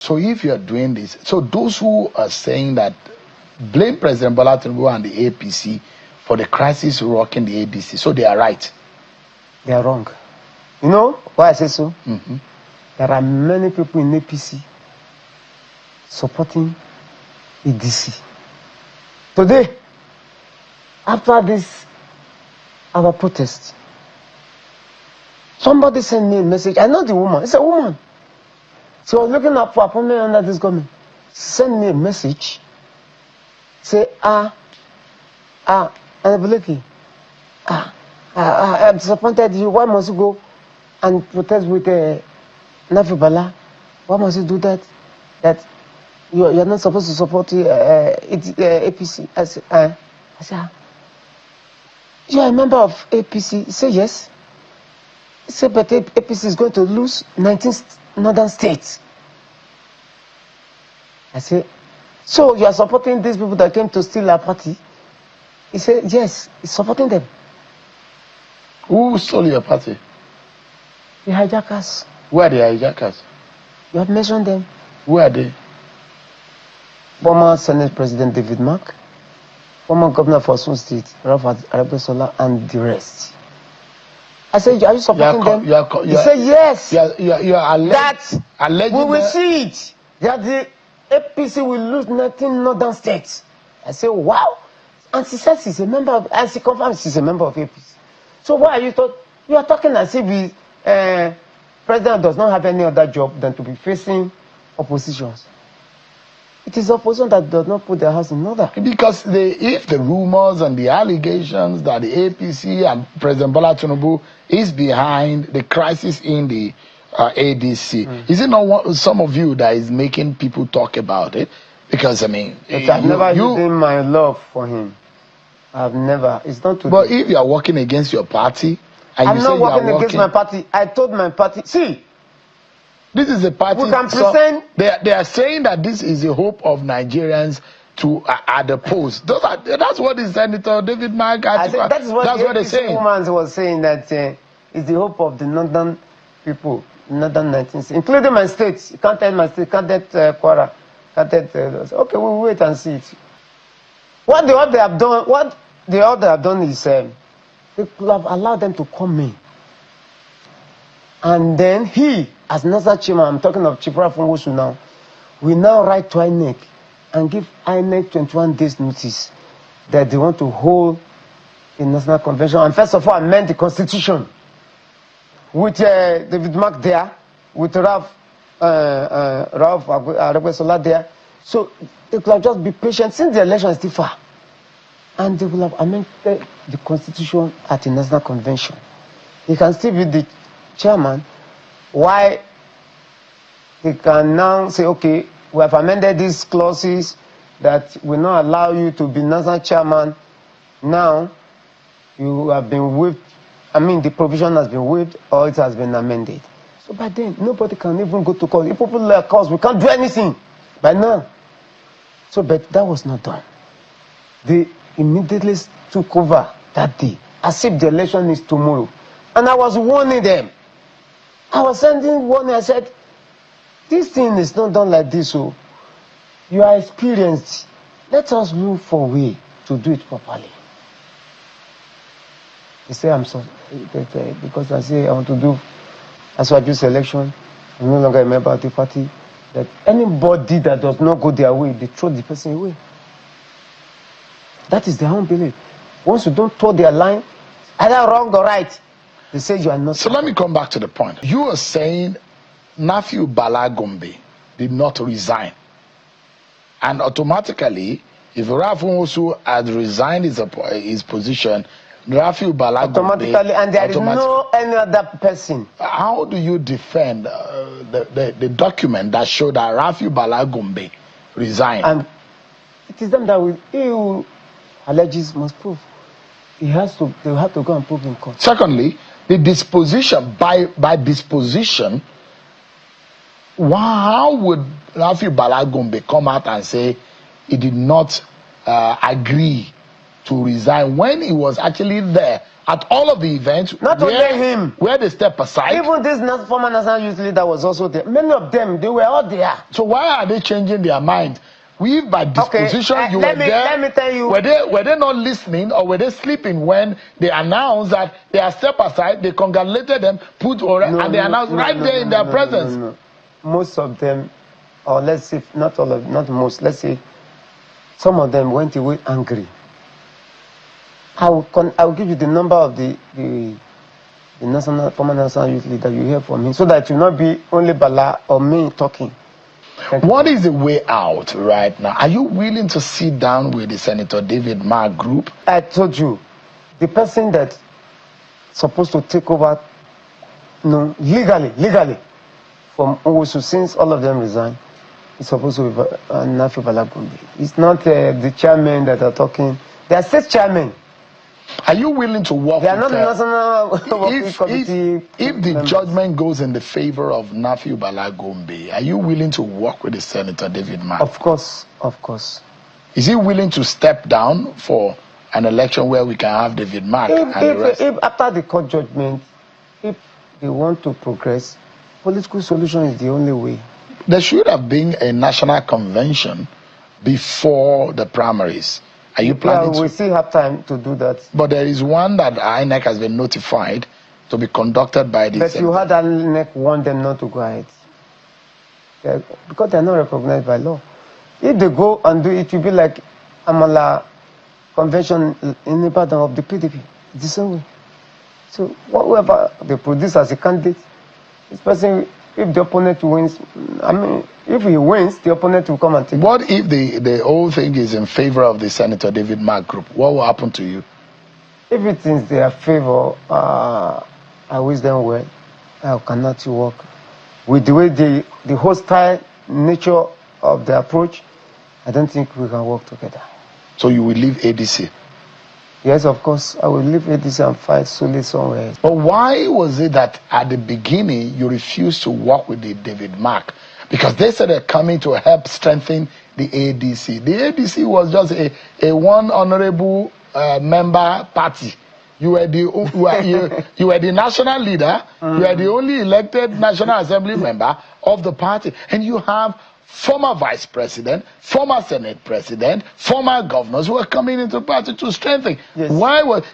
So if you are doing this, so those who are saying that blame President Bola Tinubu and the APC for the crisis rocking the APC, so they are right. They are wrong. You know why I say so? There are many people in APC supporting EDC. Today, after this, our protest, somebody sent me a message. I know the woman. It's a woman. She was looking up for appointment under this government. Send me a message. Say, Leke, I'm disappointed you. Why must you go and protest with Nafi Bala? Why must you do that? That you're not supposed to support APC. I said, you are a member of APC? He said, yes. He said, but APC is going to lose 19 northern states. I said, so you are supporting these people that came to steal our party? He said, yes, he's supporting them. Who stole your party? The hijackers. Who are the hijackers? You have mentioned them. Who are they? Former Senate President David Mark, former Governor of Osun State, Ralph Arabesala, and the rest. I said, are you supporting them? He said, yes. You are alleging we will see it. That the APC will lose 19 northern states. I said, wow. And she says she's a member of, and she confirms she's a member of APC. So why are you you are talking as if the president does not have any other job than to be facing oppositions. It is opposition that does not put their house in order. Because if the rumors and the allegations that the APC and President Bola Tinubu is behind the crisis in the ADC, is it not some of you that is making people talk about it? Because, I mean... I've never hidden my love for him. I've never. It's not today. But if you are working against your party... and I'm you not say working you are against my party. I told my party, see... This is a party... We can present... They are saying that this is the hope of Nigerians to at the post. That's what the Senator David Mark... that's what they're saying. Woman was saying that it's the hope of the northern people, northern 19 states, including my states. You can't tell my state, can't tell Kwara, can't tell... Okay, we'll wait and see it. What the other have done is they could have allowed them to come in. And then he, as national chairman, I'm talking of Chipra Fungosu now, will now write to INEC and give INEC 21 days notice that they want to hold a national convention. And first of all, amend the constitution with David Mark there, with Ralph Arabesala there. So they could have just be patient since the election is still far. And they will have amended the constitution at a national convention. He can still be the chairman. Why they can now say, okay, we have amended these clauses that will not allow you to be national chairman. Now you have been waived. I mean, the provision has been waived or it has been amended. So by then, nobody can even go to court. If people like us, we can't do anything by now. So, but that was not done. They immediately took over that day, as if the election is tomorrow. And I was warning them. I was sending warning. I said, this thing is not done like this. So you are experienced. Let us look for a way to do it properly. They say, I'm sorry. Because I say I want to do as I do selection. I'm no longer a member of the party. That anybody that does not go their way, they throw the person away. That is their own belief. Once you don't toe their line, either wrong or right, they say you are not. So let me come back to the point. You are saying Nafi Bala Gombe did not resign. And automatically, if Ralph Nwosu had resigned his position, Nafi Bala automatically, Gombe... and there is no any other person. How do you defend the document that showed that Nafi Bala Gombe resigned? And it is them that will alleges must prove. They have to go and prove in court. Secondly, the disposition, by disposition, how would Nafi Bala Gombe come out and say he did not agree to resign when he was actually there at all of the events. Not only him. Where they step aside. Even this former national youth leader was also there. Many of them, they were all there. So why are they changing their mind? We, by disposition, okay. you were there. Let me tell you. Were they not listening, or were they sleeping when they announced that they are step aside? They congratulated them, and they announced there in their presence. No. Most of them, or let's say not all of, not most. Let's say some of them went away angry. I'll give you the number of the former national youth leader you hear from him, so that it will not be only Bala or me talking. What is the way out right now? Are you willing to sit down with the Senator David Mark group? I told you, the person that's supposed to take over, legally, from Owusu, since all of them resigned, is supposed to be Nafi Balagumbi. It's not the chairman that are talking. They are state chairmen. Are you willing to work? They are not the national working committee. If the judgment goes in the favor of Nafi Balagumbi, are you willing to work with the Senator David Mark? Of course. Is he willing to step down for an election where we can have David Mark if after the court judgment, if they want to progress, political solution is the only way. There should have been a national convention before the primaries. Are you planning we still have time to do that. But there is one that INEC has been notified to be conducted by the... But you had INEC warn them not to go ahead. Because they are not recognized by law. If they go and do it, it will be like Amala convention in the pattern of the PDP. It's the same way. So whatever they produce as a candidate, this person, if the opponent wins, if he wins, the opponent will come and take it. What if the whole thing is in favor of the Senator David Mark group? What will happen to you? If it is their favor, I wish them well. I cannot work. With the way the hostile nature of the approach, I don't think we can work together. So you will leave ADC? Yes, of course. I will leave ADC and fight solely somewhere else. But why was it that at the beginning you refused to work with the David Mark? Because they said they're coming to help strengthen the ADC. The ADC was just a one honorable member party. You were the national leader. You were the only elected National Assembly member of the party. And you have former vice president, former senate president, former governors who are coming into the party to strengthen. Yes.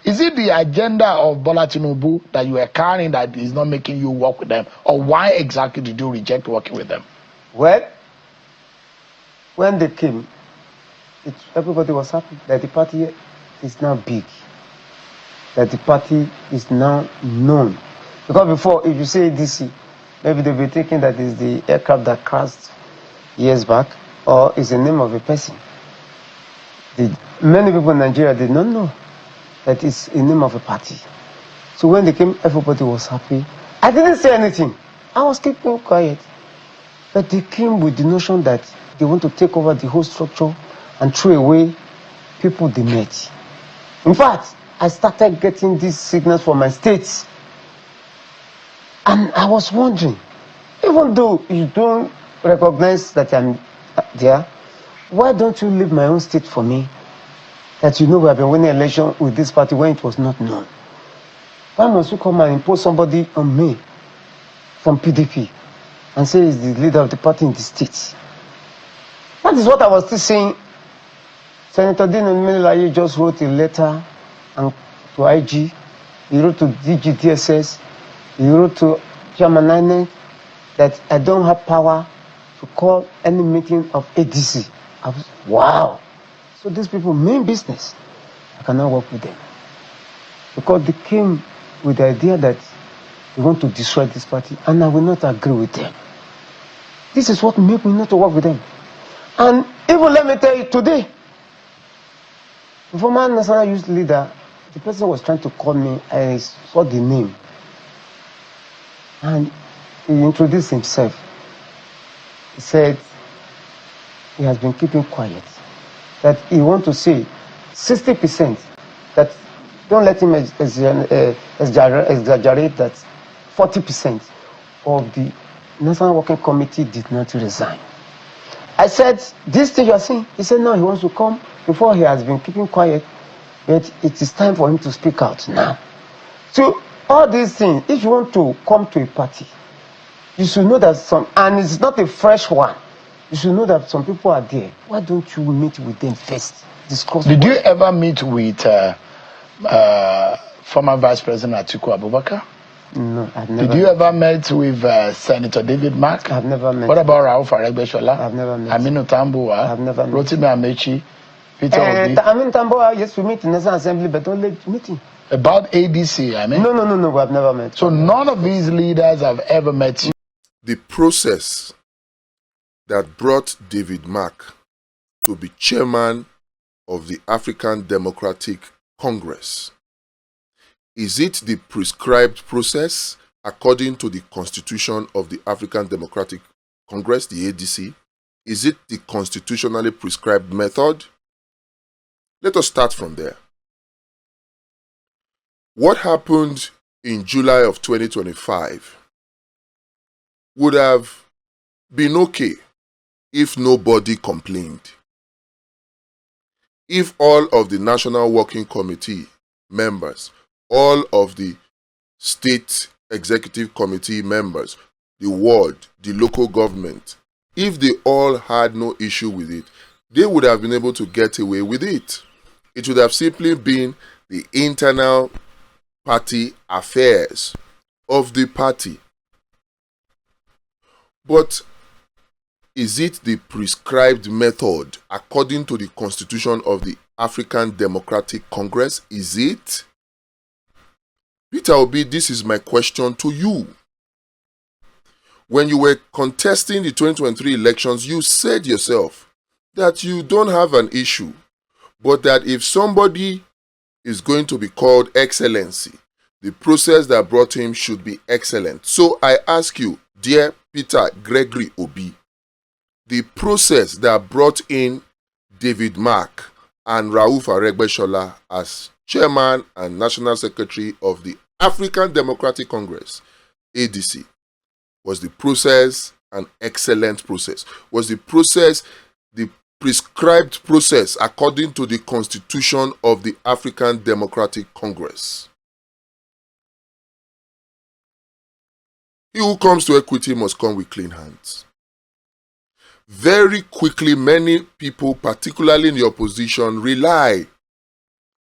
Is it the agenda of Bola Tinubu that you are carrying that is not making you work with them? Or why exactly did you reject working with them? Well, when they came, everybody was happy that the party is now big, that the party is now known. Because before, if you say DC, maybe they'll be thinking that it's the aircraft that crashed years back, or it's the name of a person. Many people in Nigeria did not know that it's the name of a party. So when they came, everybody was happy. I didn't say anything. I was keeping quiet. But they came with the notion that they want to take over the whole structure and throw away people they met. In fact, I started getting these signals from my states. And I was wondering, even though you don't recognize that I'm there, why don't you leave my own state for me? That you know we have been winning election with this party when it was not known. Why must you come and impose somebody on me from PDP and say he's the leader of the party in the state? That is what I was still saying. Senator Dino just wrote a letter to IG, he wrote to DGDSS, he wrote to Chairman INEC that I don't have power to call any meeting of ADC. I was, wow. So these people mean business. I cannot work with them. Because they came with the idea that they want to destroy this party, and I will not agree with them. This is what made me not to work with them. And even let me tell you today, the former national youth leader, the person was trying to call me, I saw the name. And he introduced himself. He said he has been keeping quiet. That he wants to say 60%, that don't let him exaggerate that 40% of the National Working Committee did not resign. I said, this thing you are saying? He said, no, he wants to come. Before he has been keeping quiet, But it is time for him to speak out now. So all these things, if you want to come to a party, you should know that and it's not a fresh one. You should know that some people are there. Why don't you meet with them first? Discuss. Did you ever meet with former Vice President Atiku Abubakar? No, I've never. Did you ever met with Senator David Mark? I've never met. What about Rauf Aregbesola? I've never met. Aminu Tambuwa? I've never met. Rotimi Amechi? Peter Obi? Aminu Tambuwa, yes, we meet in National Assembly, but only meeting. About ADC, I mean? No, I've never met. So none of these leaders have ever met you? The process that brought David Mark to be chairman of the African Democratic Congress, is it the prescribed process according to the Constitution of the African Democratic Congress, the ADC? Is it the constitutionally prescribed method? Let us start from there. What happened in July of 2025 would have been okay if nobody complained. If all of the National Working Committee members, all of the State Executive Committee members, the ward, the local government, if they all had no issue with it, they would have been able to get away with it. It would have simply been the internal party affairs of the party. But is it the prescribed method according to the Constitution of the African Democratic Congress? Is it? Peter Obi, this is my question to you. When you were contesting the 2023 elections, you said yourself that you don't have an issue, but that if somebody is going to be called excellency, the process that brought him should be excellent. So I ask you, dear Peter Gregory Obi, the process that brought in David Mark and Rauf Aregbesola as chairman and national secretary of the African Democratic Congress, ADC, was the process an excellent process? Was the process the prescribed process according to the Constitution of the African Democratic Congress? He who comes to equity must come with clean hands. Very quickly, many people, particularly in the opposition, rely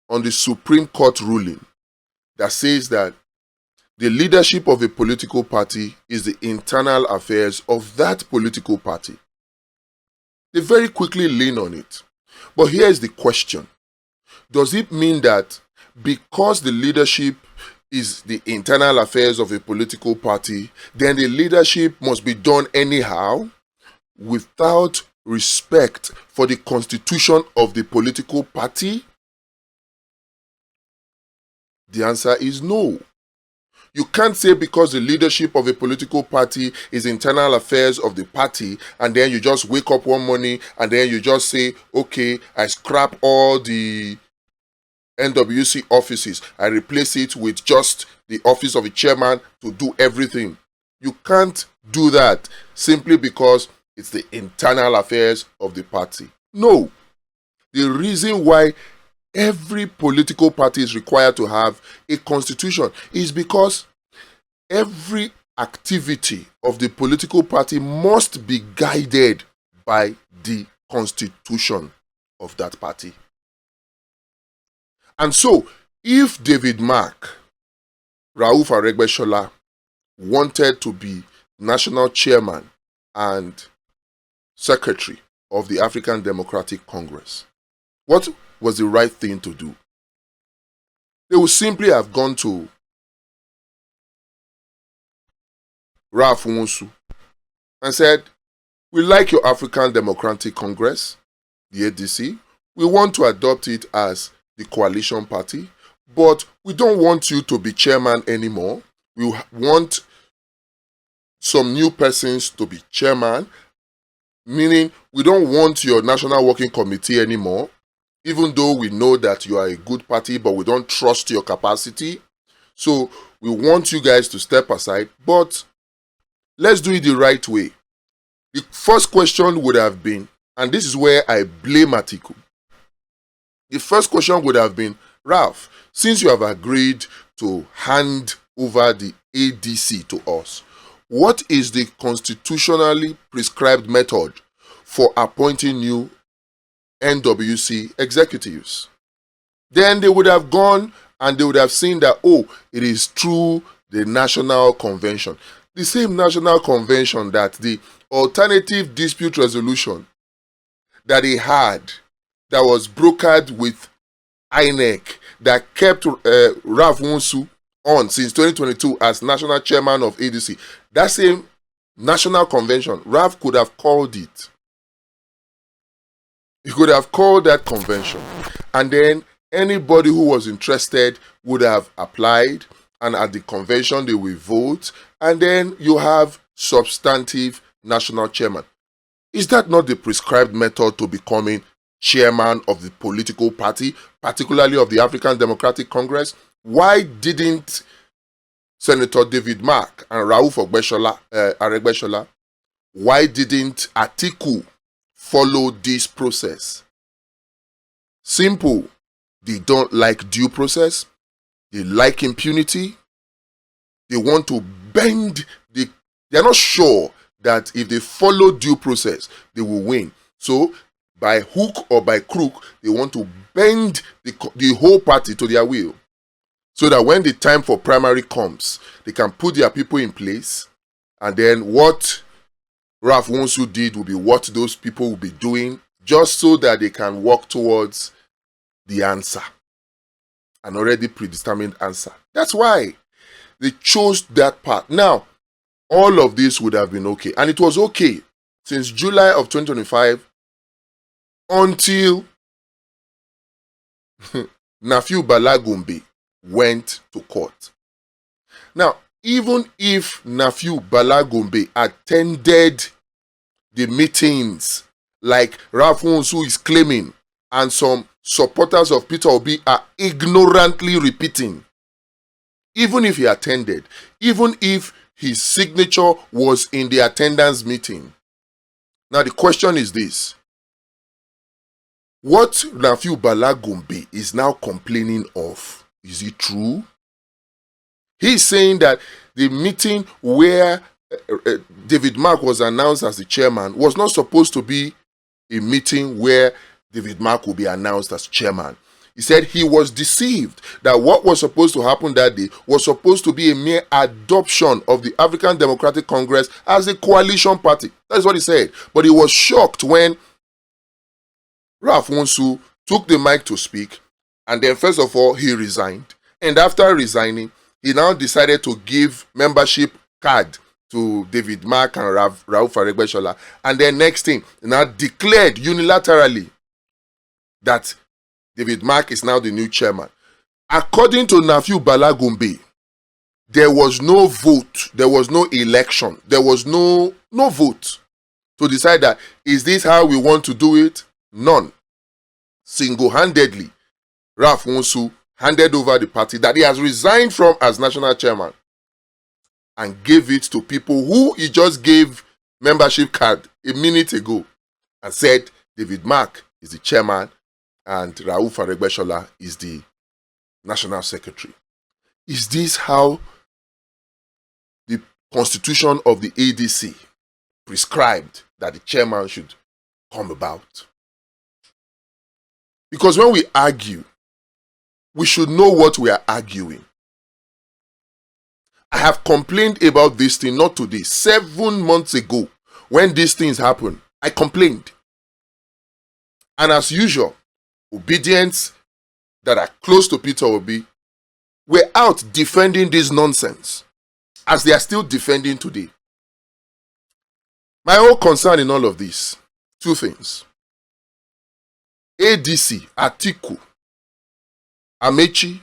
on the Supreme Court ruling that says that the leadership of a political party is the internal affairs of that political party. They very quickly lean on it. But here's the question. Does it mean that because the leadership is the internal affairs of a political party, then the leadership must be done anyhow, without respect for the constitution of the political party? The answer is no. You can't say because the leadership of a political party is internal affairs of the party, and then you just wake up one morning and then you just say, okay, I scrap all the NWC offices, I replace it with just the office of a chairman to do everything. You can't do that simply because it's the internal affairs of the party. No. The reason why every political party is required to have a constitution is because every activity of the political party must be guided by the constitution of that party. And so, if David Mark, Rauf Aregbesola wanted to be national chairman and secretary of the African Democratic Congress, what was the right thing to do? They would simply have gone to Ralph Nwusu and said, we like your African Democratic Congress, the ADC. We want to adopt it as the coalition party, but we don't want you to be chairman anymore. We want some new persons to be chairman, meaning we don't want your National Working Committee anymore, even though we know that you are a good party, but we don't trust your capacity. So we want you guys to step aside, but let's do it the right way. The first question would have been, and this is where I blame Atiku, the first question would have been, Ralph, since you have agreed to hand over the ADC to us, what is the constitutionally prescribed method for appointing new NWC executives? Then they would have gone and they would have seen that, oh, it is through the National Convention. The same National Convention that the alternative dispute resolution that they had, that was brokered with INEC, that kept Ralph Wonsu on since 2022 as national chairman of ADC. That same National Convention, Ralph could have called it. He could have called that convention, and then anybody who was interested would have applied, and at the convention they will vote, and then you have substantive national chairman. Is that not the prescribed method to becoming chairman of the political party, particularly of the African Democratic Congress? Why didn't Senator David Mark and Rauf Aregbesola, why didn't Atiku follow this process? Simple. They don't like due process. They like impunity. They want to bend they're not sure that if they follow due process, they will win. So, by hook or by crook, they want to bend the whole party to their will, so that when the time for primary comes, they can put their people in place, and then what Ralph Wonsu did will be what those people will be doing, just so that they can walk towards the answer, an already predetermined answer. That's why they chose that path. Now, all of this would have been okay, and it was okay since July of 2025 until Nafiu Bala Gombe went to court. Now, even if Nafiu Bala Gombe attended the meetings like Ralph Wonsu is claiming, and some supporters of Peter Obi are ignorantly repeating, even if he attended, even if his signature was in the attendance meeting. Now the question is this: what Nafiu Bala Gombe is now complaining of, is it true? He's saying that the meeting where David Mark was announced as the chairman was not supposed to be a meeting where David Mark will be announced as chairman. He said he was deceived that what was supposed to happen that day was supposed to be a mere adoption of the African Democratic Congress as a coalition party. That's what he said. But he was shocked when Ralph Wonsu took the mic to speak, and then first of all, he resigned. And after resigning, he now decided to give membership card to David Mark and Rauf Aregbesola. And then next thing, he now declared unilaterally that David Mark is now the new chairman. According to Nafiu Bala Gombe, there was no vote, there was no election, there was no vote to decide that, is this how we want to do it? None. Single-handedly, Ralph Wonsu handed over the party that he has resigned from as national chairman and gave it to people who he just gave membership card a minute ago and said David Mark is the chairman and Rauf Aregbesola is the national secretary. Is this how the constitution of the ADC prescribed that the chairman should come about? Because when we argue, we should know what we are arguing. I have complained about this thing not today, 7 months ago, when these things happened. I complained. And as usual, obedience that are close to Peter Obi were out defending this nonsense, as they are still defending today. My whole concern in all of this, two things. ADC, Atiku, Amechi,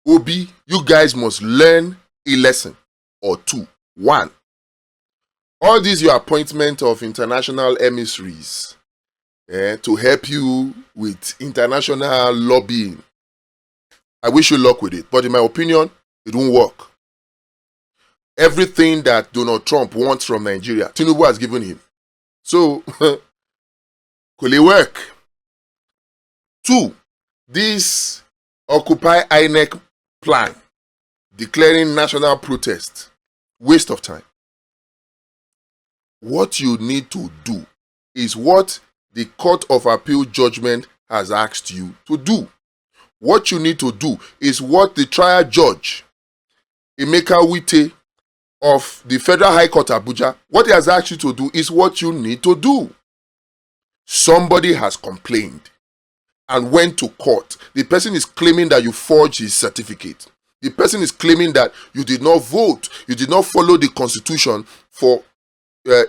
Obi, you guys must learn a lesson or two. One, all these your appointment of international emissaries to help you with international lobbying. I wish you luck with it, but in my opinion, it won't work. Everything that Donald Trump wants from Nigeria, Tinubu has given him. So, could it work? Two, this Occupy INEC plan, declaring national protest, waste of time. What you need to do is what the Court of Appeal judgment has asked you to do. What you need to do is what the trial judge, Emeka Wite of the Federal High Court Abuja, what he has asked you to do is what you need to do. Somebody has complained and went to court. The person is claiming that you forged his certificate. The person is claiming that you did not vote, you did not follow the constitution for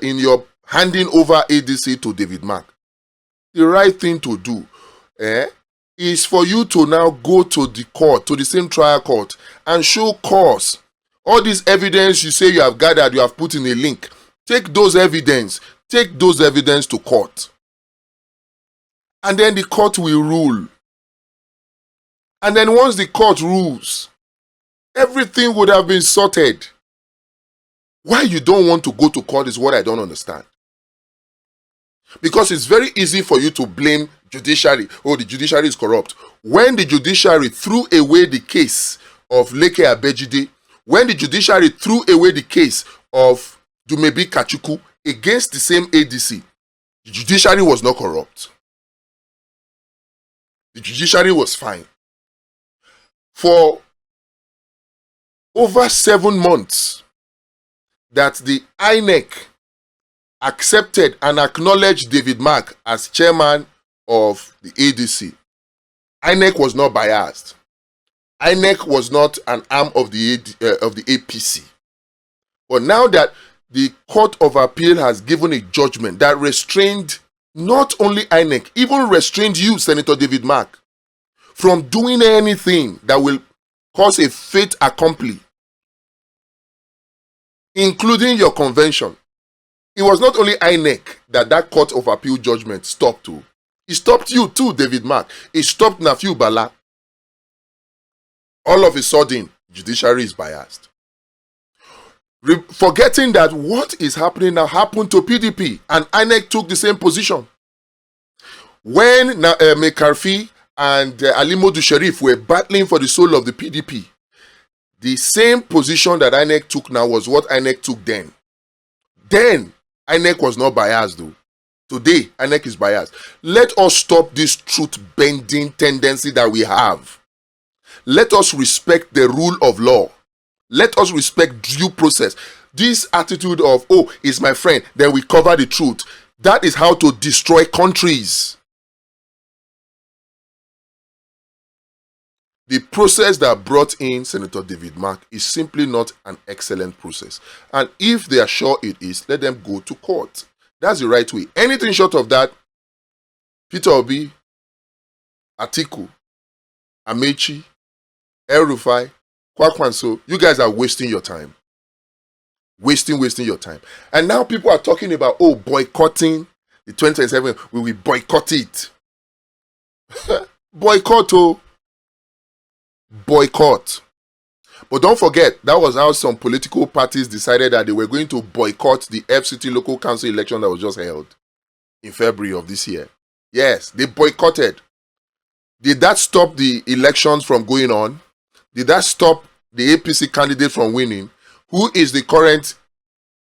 in your handing over ADC to David Mark. The right thing to do is for you to now go to the court, to the same trial court, and show cause. All this evidence you say you have gathered, you have put in a link. Take those evidence to court. And then the court will rule. And then once the court rules, everything would have been sorted. Why you don't want to go to court is what I don't understand. Because it's very easy for you to blame judiciary. Oh, the judiciary is corrupt. When the judiciary threw away the case of Leke Abejide, when the judiciary threw away the case of Dumebi Kachuku against the same ADC, the judiciary was not corrupt. The judiciary was fine. For over 7 months that the INEC accepted and acknowledged David Mark as chairman of the ADC, INEC was not biased. INEC was not an arm of the APC. But now that the Court of Appeal has given a judgment that restrained not only INEC, even restrained you, Senator David Mark, from doing anything that will cause a fait accompli, including your convention. It was not only INEC that Court of Appeal judgment stopped to. It stopped you too, David Mark. It stopped Nafiu Bala. All of a sudden, judiciary is biased. Forgetting that what is happening now happened to PDP, and INEC took the same position. When McCarthy and Ali Modu Sharif were battling for the soul of the PDP, the same position that INEC took now was what INEC took then. Then, INEC was not biased though. Today, INEC is biased. Let us stop this truth-bending tendency that we have. Let us respect the rule of law. Let us respect due process. This attitude of, oh, he's my friend, then we cover the truth. That is how to destroy countries. The process that brought in Senator David Mark is simply not an excellent process. And if they are sure it is, let them go to court. That's the right way. Anything short of that, Peter Obi, Atiku, Amechi, El Rufai, Kwakwanso, you guys are wasting your time. Wasting your time. And now people are talking about, oh, boycotting the 2027. We will boycott it. Boycott, oh. Boycott. But don't forget, that was how some political parties decided that they were going to boycott the FCT local council election that was just held in February of this year. Yes, they boycotted. Did that stop the elections from going on? Did that stop the APC candidate from winning? Who is the current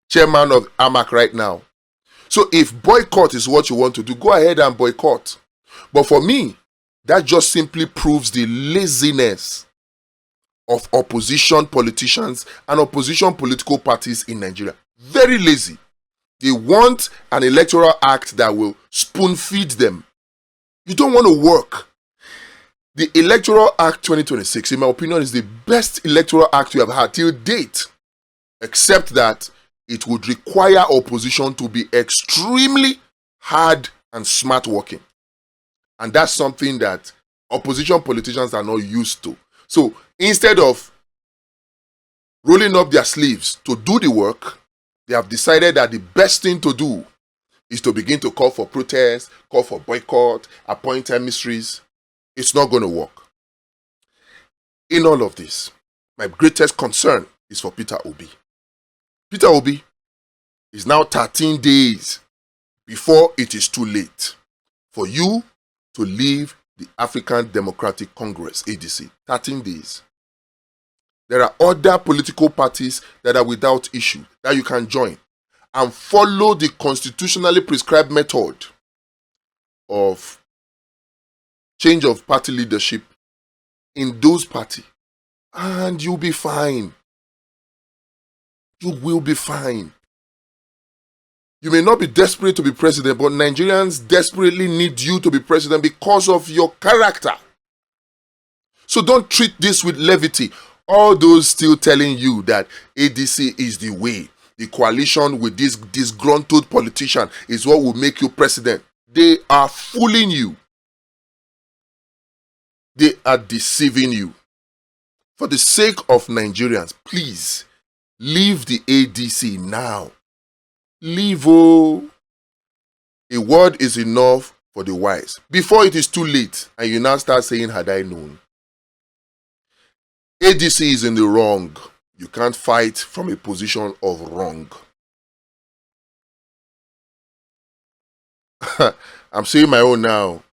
chairman of AMAC right now? So if boycott is what you want to do, go ahead and boycott. But for me, that just simply proves the laziness of opposition politicians and opposition political parties in Nigeria. Very lazy. They want an electoral act that will spoon feed them. You don't want to work. The Electoral Act 2026, in my opinion, is the best electoral act we have had till date, except that it would require opposition to be extremely hard and smart working. And that's something that opposition politicians are not used to. So instead of rolling up their sleeves to do the work, they have decided that the best thing to do is to begin to call for protest, call for boycott, appoint emissaries. It's not going to work. In all of this, my greatest concern is for Peter Obi. Peter Obi is now 13 days before it is too late for you to leave the African Democratic Congress, ADC, 13 days. There are other political parties that are without issue that you can join and follow the constitutionally prescribed method of change of party leadership in those parties, and you'll be fine. You will be fine. You may not be desperate to be president, but Nigerians desperately need you to be president because of your character. So don't treat this with levity. All those still telling you that ADC is the way, the coalition with this disgruntled politician is what will make you president, they are fooling you. They are deceiving you. For the sake of Nigerians, please leave the ADC now. Leave. Oh, a word is enough for the wise. Before it is too late and you now start saying, had I known. ADC is in the wrong. You can't fight from a position of wrong. I'm saying my own now.